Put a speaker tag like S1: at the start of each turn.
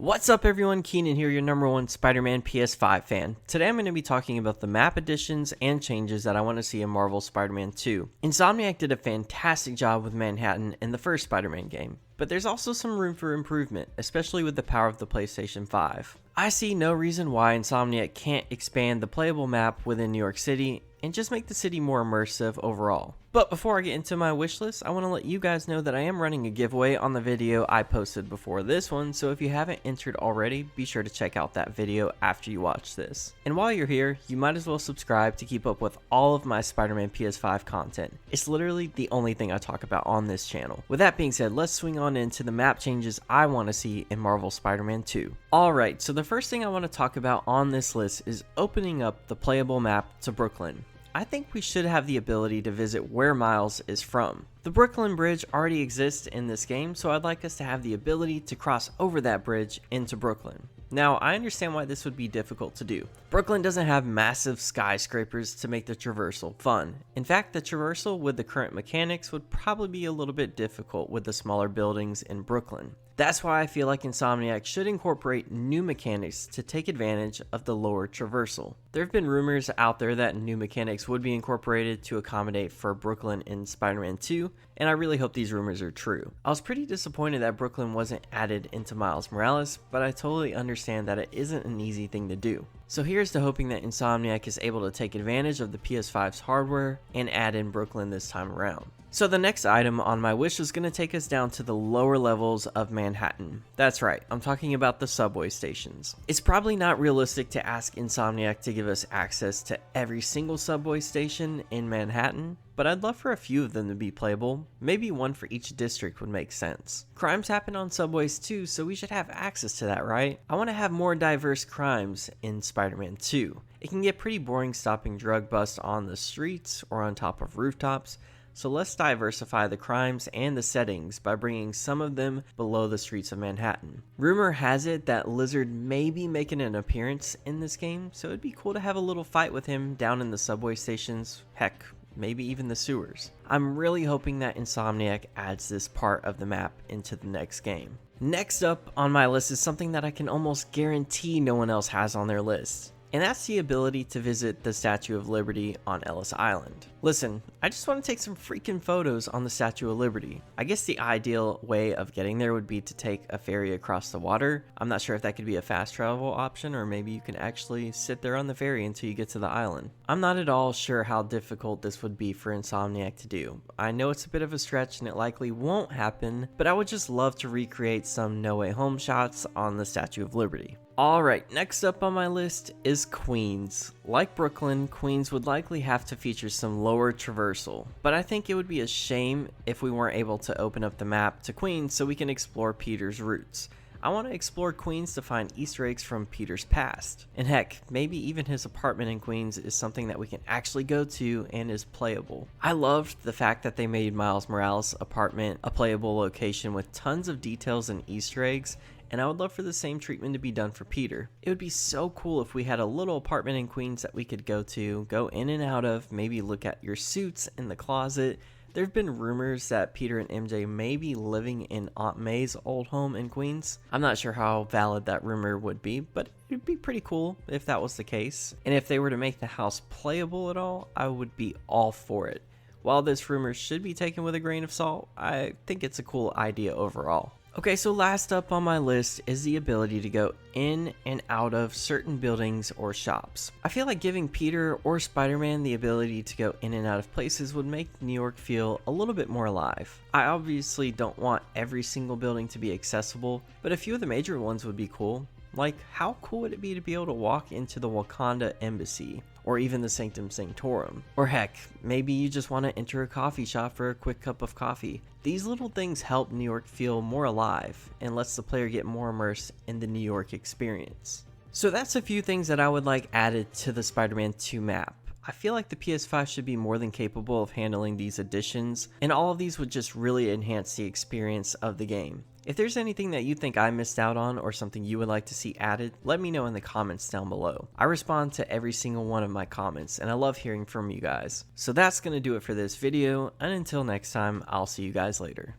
S1: What's up everyone, Keenan here, your number one Spider-Man PS5 fan. Today I'm going to be talking about the map additions and changes that I want to see in Marvel's Spider-Man 2. Insomniac did a fantastic job with Manhattan in the first Spider-Man game, but there's also some room for improvement, especially with the power of the PlayStation 5. I see no reason why Insomniac can't expand the playable map within New York City and just make the city more immersive overall. But before I get into my wish list, I want to let you guys know that I am running a giveaway on the video I posted before this one, so if you haven't entered already, be sure to check out that video after you watch this. And while you're here, you might as well subscribe to keep up with all of my Spider-Man PS5 content. It's literally the only thing I talk about on this channel. With that being said, let's swing on into the map changes I want to see in Marvel Spider-Man 2. Alright, so the first thing I want to talk about on this list is opening up the playable map to Brooklyn. I think we should have the ability to visit where Miles is from. The Brooklyn Bridge already exists in this game, so I'd like us to have the ability to cross over that bridge into Brooklyn. Now, I understand why this would be difficult to do. Brooklyn doesn't have massive skyscrapers to make the traversal fun. In fact, the traversal with the current mechanics would probably be a little bit difficult with the smaller buildings in Brooklyn. That's why I feel like Insomniac should incorporate new mechanics to take advantage of the lower traversal. There have been rumors out there that new mechanics would be incorporated to accommodate for Brooklyn in Spider-Man 2, and I really hope these rumors are true. I was pretty disappointed that Brooklyn wasn't added into Miles Morales, but I totally understand that it isn't an easy thing to do. So here's to hoping that Insomniac is able to take advantage of the PS5's hardware and add in Brooklyn this time around. So the next item on my wish is going to take us down to the lower levels of Manhattan. That's right, I'm talking about the subway stations. It's probably not realistic to ask Insomniac to give us access to every single subway station in Manhattan, but I'd love for a few of them to be playable. Maybe one for each district would make sense. Crimes happen on subways too, so we should have access to that, right? I want to have more diverse crimes in Spider-Man 2. It can get pretty boring stopping drug busts on the streets or on top of rooftops, so let's diversify the crimes and the settings by bringing some of them below the streets of Manhattan. Rumor has it that Lizard may be making an appearance in this game, so it'd be cool to have a little fight with him down in the subway stations, heck, maybe even the sewers. I'm really hoping that Insomniac adds this part of the map into the next game. Next up on my list is something that I can almost guarantee no one else has on their list, and that's the ability to visit the Statue of Liberty on Ellis Island. Listen, I just want to take some freaking photos on the Statue of Liberty. I guess the ideal way of getting there would be to take a ferry across the water. I'm not sure if that could be a fast travel option, or maybe you can actually sit there on the ferry until you get to the island. I'm not at all sure how difficult this would be for Insomniac to do. I know it's a bit of a stretch and it likely won't happen, but I would just love to recreate some No Way Home shots on the Statue of Liberty. Alright, next up on my list is Queens. Like Brooklyn, Queens would likely have to feature some lower traversal, but I think it would be a shame if we weren't able to open up the map to Queens so we can explore Peter's roots. I want to explore Queens to find Easter eggs from Peter's past. And heck, maybe even his apartment in Queens is something that we can actually go to and is playable. I loved the fact that they made Miles Morales' apartment a playable location with tons of details and Easter eggs, and I would love for the same treatment to be done for Peter. It would be so cool if we had a little apartment in Queens that we could go to, go in and out of, maybe look at your suits in the closet. There have been rumors that Peter and MJ may be living in Aunt May's old home in Queens. I'm not sure how valid that rumor would be, but it'd be pretty cool if that was the case. And if they were to make the house playable at all, I would be all for it. While this rumor should be taken with a grain of salt, I think it's a cool idea overall. Okay, so last up on my list is the ability to go in and out of certain buildings or shops. I feel like giving Peter or Spider-Man the ability to go in and out of places would make New York feel a little bit more alive. I obviously don't want every single building to be accessible, but a few of the major ones would be cool. Like, how cool would it be to be able to walk into the Wakanda embassy, or even the Sanctum Sanctorum? Or heck, maybe you just want to enter a coffee shop for a quick cup of coffee. These little things help New York feel more alive and lets the player get more immersed in the New York experience. So that's a few things that I would like added to the Spider-Man 2 map. I feel like the PS5 should be more than capable of handling these additions, and all of these would just really enhance the experience of the game. If there's anything that you think I missed out on or something you would like to see added, let me know in the comments down below. I respond to every single one of my comments and I love hearing from you guys. So that's going to do it for this video, and until next time, I'll see you guys later.